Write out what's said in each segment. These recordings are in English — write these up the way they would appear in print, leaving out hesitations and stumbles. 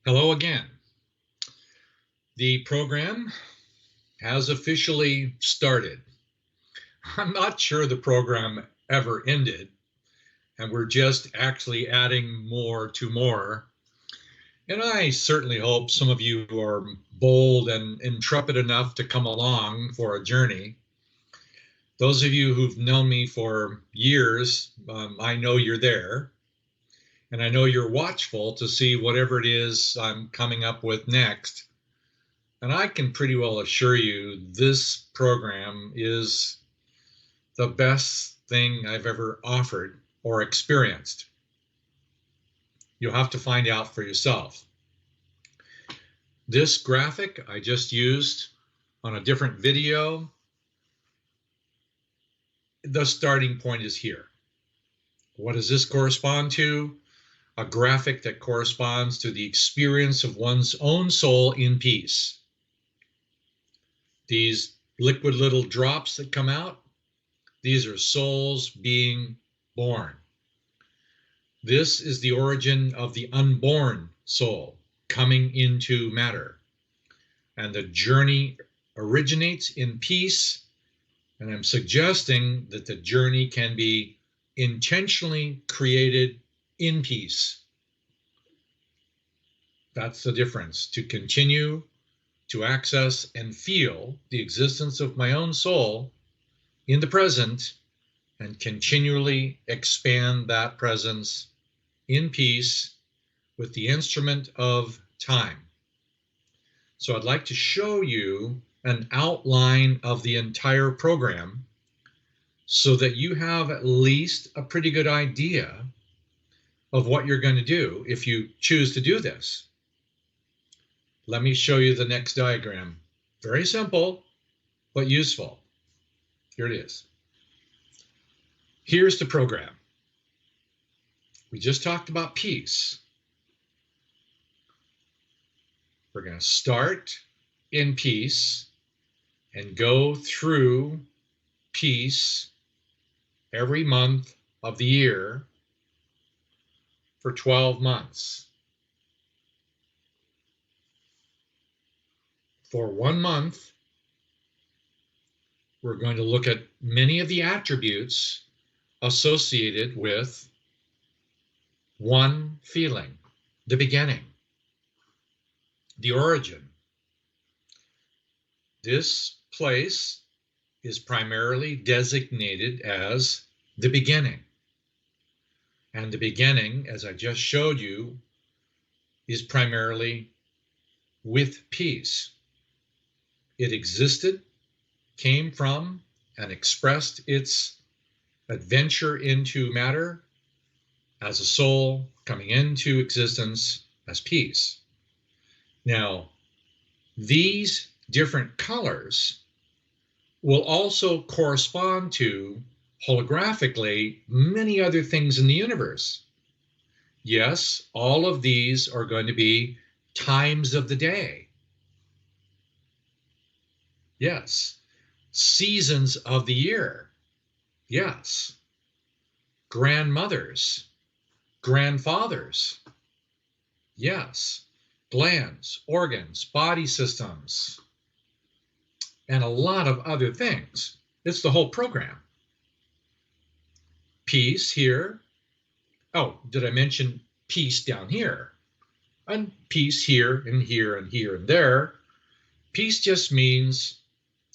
Hello again. The program has officially started. I'm not sure the program ever ended, and we're just actually adding more to more. And I certainly hope some of you are bold and intrepid enough to come along for a journey. Those of you who've known me for years, I know you're there. And I know you're watchful to see whatever it is I'm coming up with next. And I can pretty well assure you this program is the best thing I've ever offered or experienced. You'll have to find out for yourself. This graphic I just used on a different video, the starting point is here. What does this correspond to? A graphic that corresponds to the experience of one's own soul in peace. These liquid little drops that come out, these are souls being born. This is the origin of the unborn soul coming into matter. And the journey originates in peace. And I'm suggesting that the journey can be intentionally created in peace. That's the difference. To continue to access and feel the existence of my own soul in the present and continually expand that presence in peace with the instrument of time. So I'd like to show you an outline of the entire program so that you have at least a pretty good idea of what you're going to do if you choose to do this. Let me show you the next diagram. Very simple, but useful. Here it is. Here's the program. We just talked about peace. We're going to start in peace and go through peace every month of the year for 12 months. For 1 month, we're going to look at many of the attributes associated with one feeling, the beginning, the origin. This place is primarily designated as the beginning. And the beginning, as I just showed you, is primarily with peace. It existed, came from, and expressed its adventure into matter as a soul coming into existence as peace. Now, these different colors will also correspond to, holographically, many other things in the universe. Yes, all of these are going to be times of the day. Yes, seasons of the year. Yes, grandmothers, grandfathers. Yes, glands, organs, body systems, and a lot of other things. It's the whole program. Peace here. Oh, did I mention peace down here? And peace here and here and here and there. Peace just means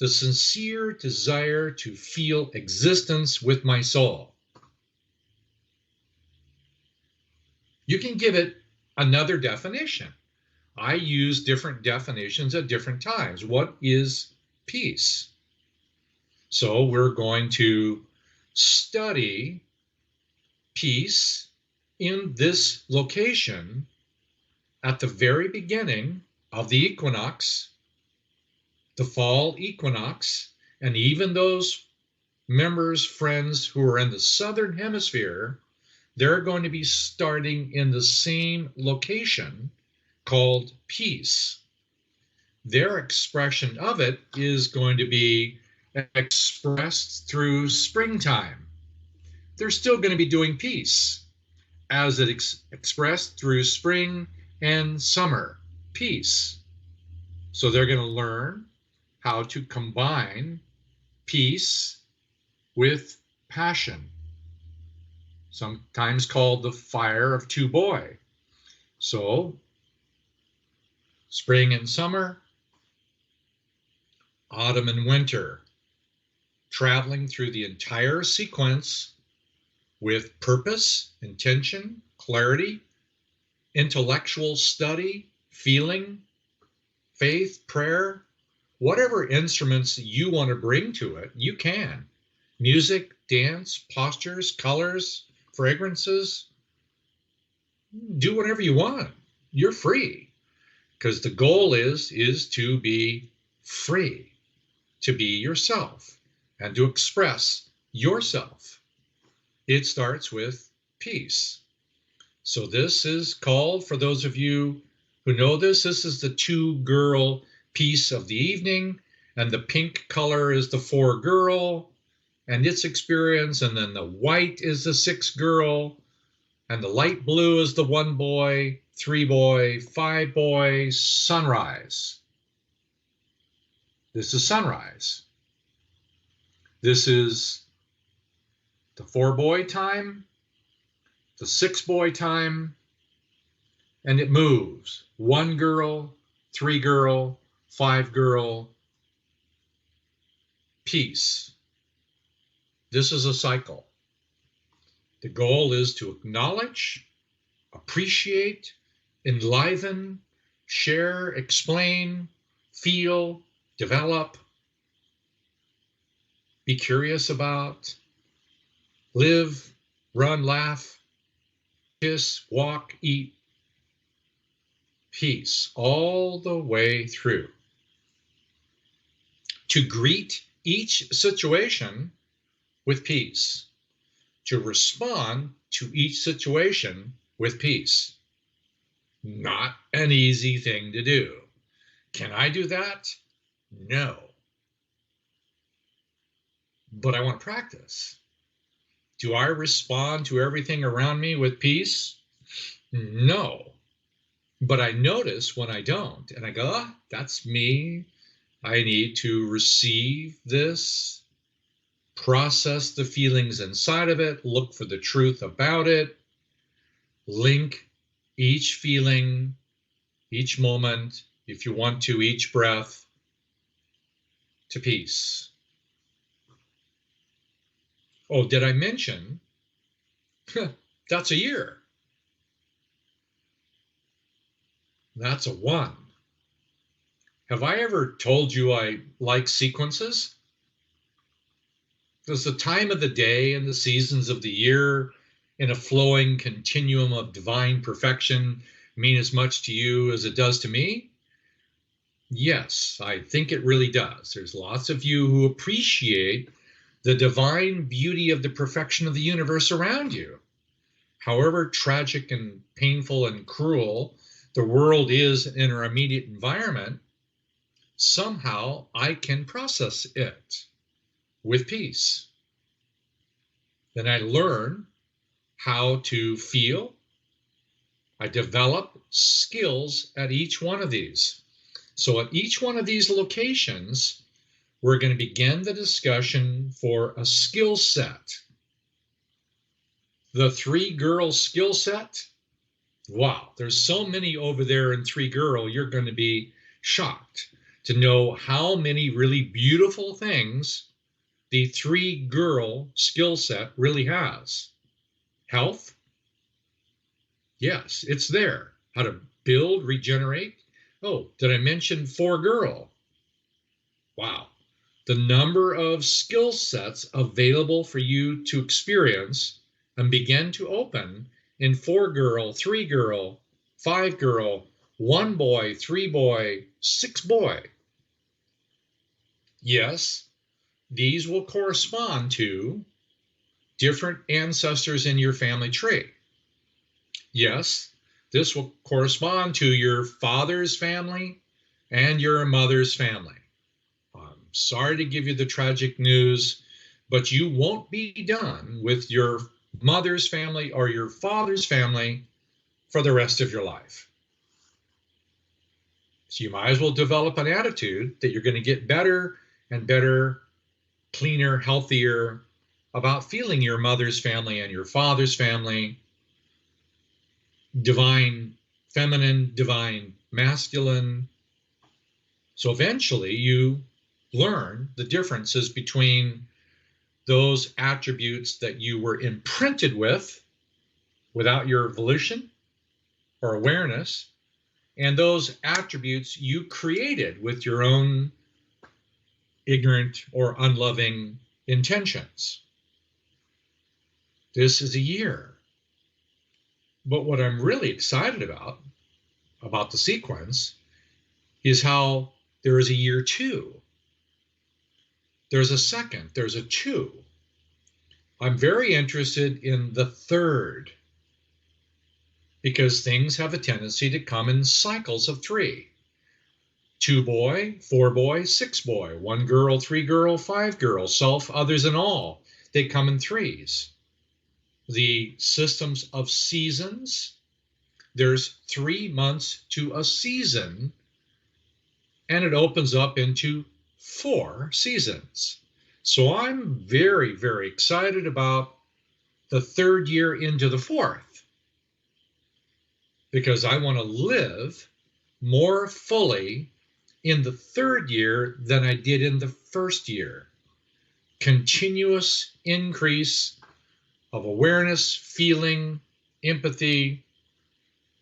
the sincere desire to feel existence with my soul. You can give it another definition. I use different definitions at different times. What is peace? So we're going to study peace in this location at the very beginning of the equinox, the fall equinox, and even those members, friends who are in the southern hemisphere, they're going to be starting in the same location called peace. Their expression of it is going to be expressed through springtime. They're still going to be doing peace as it expressed through spring and summer, peace. So they're going to learn how to combine peace with passion, sometimes called the fire of two boy. So spring and summer, autumn and winter, traveling through the entire sequence with purpose, intention, clarity, intellectual study, feeling, faith, prayer, whatever instruments you want to bring to it, you can. Music, dance, postures, colors, fragrances, do whatever you want. You're free, because the goal is to be free, to be yourself and to express yourself. It starts with peace. So this is called, for those of you who know this is the two girl piece of the evening, and the pink color is the four girl and its experience, and then the white is the six girl, and the light blue is the one boy, three boy, five boy, sunrise. This is sunrise. This is the four boy time, the six boy time, and it moves. One girl, three girl, five girl, peace. This is a cycle. The goal is to acknowledge, appreciate, enliven, share, explain, feel, develop, be curious about, live, run, laugh, kiss, walk, eat, peace, all the way through. To greet each situation with peace, to respond to each situation with peace. Not an easy thing to do. Can I do that? No. But I want to practice. Do I respond to everything around me with peace? No. But I notice when I don't, and I go, oh, that's me. I need to receive this, process the feelings inside of it, look for the truth about it, link each feeling, each moment, if you want to, each breath, to peace. Oh, did I mention? That's a year. That's a one. Have I ever told you I like sequences? Does the time of the day and the seasons of the year in a flowing continuum of divine perfection mean as much to you as it does to me? Yes, I think it really does. There's lots of you who appreciate the divine beauty of the perfection of the universe around you. However tragic and painful and cruel the world is in our immediate environment, somehow I can process it with peace. Then I learn how to feel. I develop skills at each one of these. So at each one of these locations, we're going to begin the discussion for a skill set. The three girl skill set. Wow, there's so many over there in three girl, you're going to be shocked to know how many really beautiful things the three girl skill set really has. Health. Yes, it's there. How to build, regenerate. Oh, did I mention four girl? Wow. The number of skill sets available for you to experience and begin to open in four girl, three girl, five girl, one boy, three boy, six boy. Yes, these will correspond to different ancestors in your family tree. Yes, this will correspond to your father's family and your mother's family. I'm sorry to give you the tragic news, but you won't be done with your mother's family or your father's family for the rest of your life. So you might as well develop an attitude that you're going to get better and better, cleaner, healthier about feeling your mother's family and your father's family, divine feminine, divine masculine. So eventually you learn the differences between those attributes that you were imprinted with without your volition or awareness, and those attributes you created with your own ignorant or unloving intentions. This is a year. But what I'm really excited about the sequence, is how there is a year 2. There's a second, there's a 2. I'm very interested in the 3rd, because things have a tendency to come in cycles of 3. 2 boy, 4 boy, 6 boy, 1 girl, 3 girl, 5 girl, self, others, and all. They come in 3s. The systems of seasons, there's 3 months to a season, and it opens up into 4 seasons. So I'm very, very excited about the 3rd year into the 4th, because I want to live more fully in the 3rd year than I did in the 1st year. Continuous increase of awareness, feeling, empathy,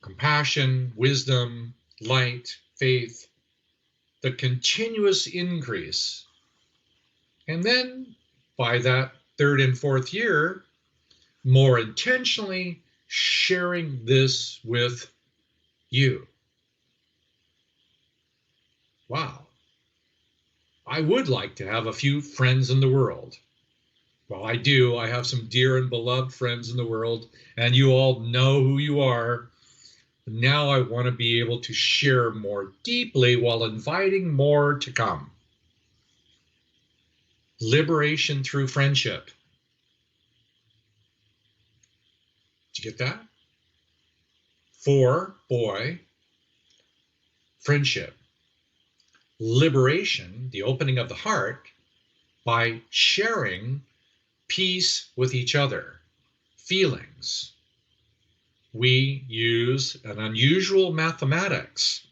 compassion, wisdom, light, faith, the continuous increase. And then by that 3rd and 4th year, more intentionally sharing this with you. Wow. I would like to have a few friends in the world. Well, I do. I have some dear and beloved friends in the world, and you all know who you are. Now I want to be able to share more deeply while inviting more to come. Liberation through friendship. Did you get that? 4 boy, friendship. Liberation, the opening of the heart, by sharing peace with each other, feelings. We use an unusual mathematics.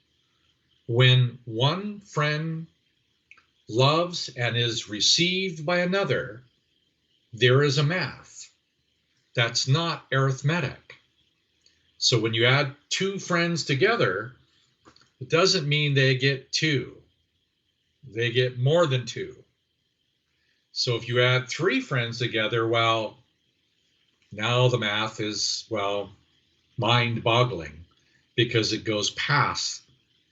When one friend loves and is received by another, there is a math. That's not arithmetic. So when you add 2 friends together, it doesn't mean they get 2. They get more than 2. So if you add 3 friends together, well, now the math is, well, mind-boggling, because it goes past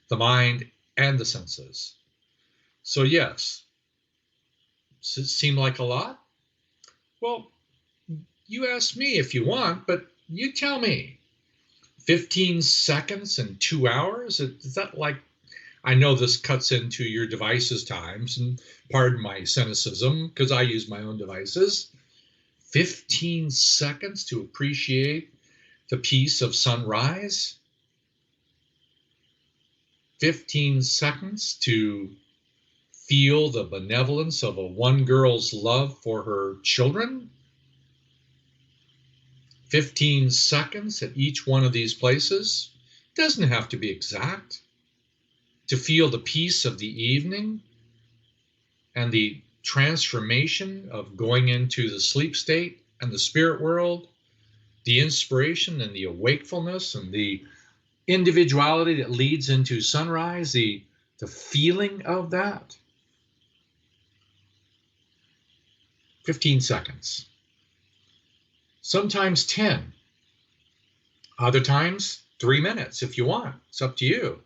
the mind and the senses. So yes, does it seem like a lot? Well, you ask me if you want, but you tell me. 15 seconds and 2 hours? Is that like, I know this cuts into your devices times, and pardon my cynicism, because I use my own devices. 15 seconds to appreciate the peace of sunrise? 15 seconds to feel the benevolence of one girl's love for her children? 15 seconds at each one of these places? It doesn't have to be exact. To feel the peace of the evening and the transformation of going into the sleep state and the spirit world, the inspiration and the awakefulness and the individuality that leads into sunrise, the feeling of that. 15 seconds. Sometimes 10. Other times 3 minutes if you want. It's up to you.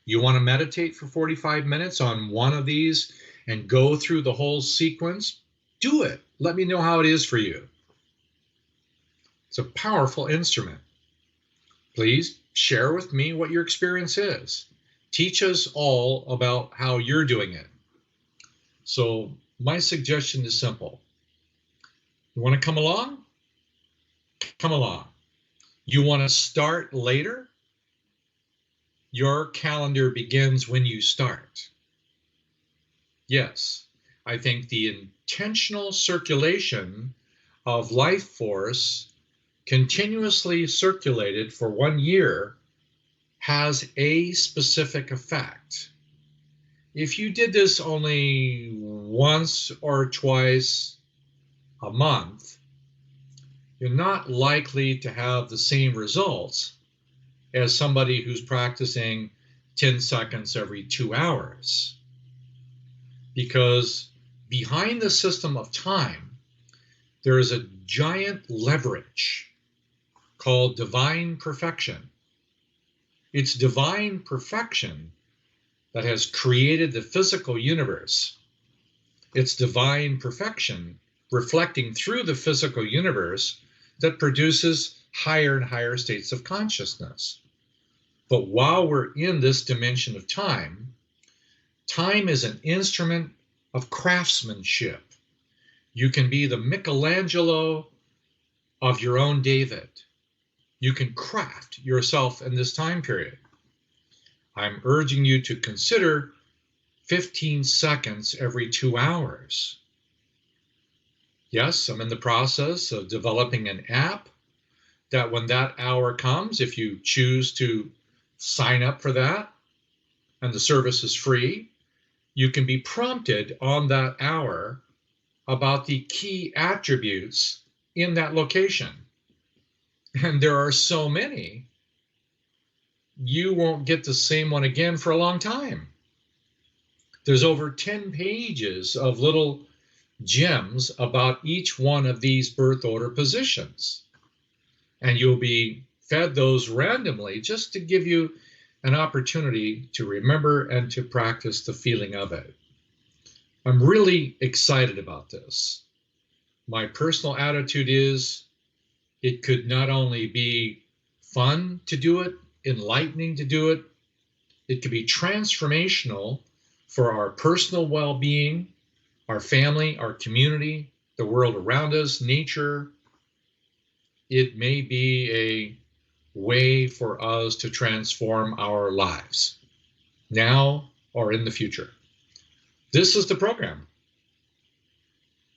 You want to meditate for 45 minutes on one of these and go through the whole sequence? Do it. Let me know how it is for you. It's a powerful instrument. Please share with me what your experience is. Teach us all about how you're doing it. So my suggestion is simple. You want to come along? Come along. You want to start later? your calendar begins when you start. Yes, I think the intentional circulation of life force continuously circulated for 1 year has a specific effect. If you did this only once or twice a month, you're not likely to have the same results as somebody who's practicing 10 seconds every 2 hours. Because behind the system of time, there is a giant leverage called divine perfection. It's divine perfection that has created the physical universe. It's divine perfection reflecting through the physical universe that produces higher and higher states of consciousness. But while we're in this dimension of time, time is an instrument of craftsmanship. You can be the Michelangelo of your own David. You can craft yourself in this time period. I'm urging you to consider 15 seconds every 2 hours. Yes, I'm in the process of developing an app that when that hour comes, if you choose to sign up for that, and the service is free, you can be prompted on that hour about the key attributes in that location. And there are so many, you won't get the same one again for a long time. There's over 10 pages of little gems about each one of these birth order positions. And you'll be fed those randomly just to give you an opportunity to remember and to practice the feeling of it. I'm really excited about this. My personal attitude is it could not only be fun to do it, enlightening to do it, it could be transformational for our personal well-being, our family, our community, the world around us, nature. It may be a way for us to transform our lives, now or in the future. This is the program.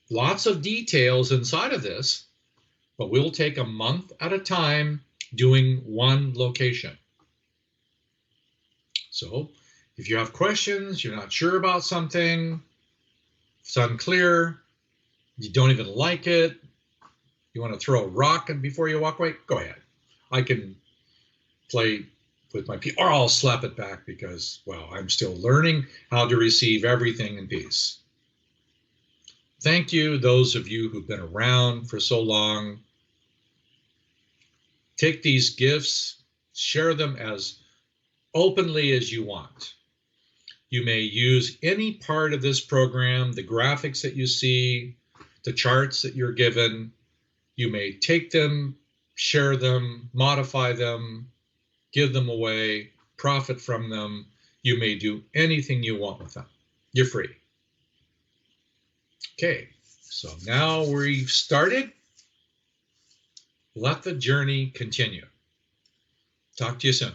Lots of details inside of this, but we'll take a month at a time doing one location. So if you have questions, you're not sure about something, it's unclear, you don't even like it, you want to throw a rock before you walk away, go ahead. I can play with my or I'll slap it back because, well, I'm still learning how to receive everything in peace. Thank you, those of you who've been around for so long. Take these gifts, share them as openly as you want. You may use any part of this program, the graphics that you see, the charts that you're given. You may take them, share them, modify them, give them away, profit from them. You may do anything you want with them. You're free. Okay, so now we've started. Let the journey continue. Talk to you soon.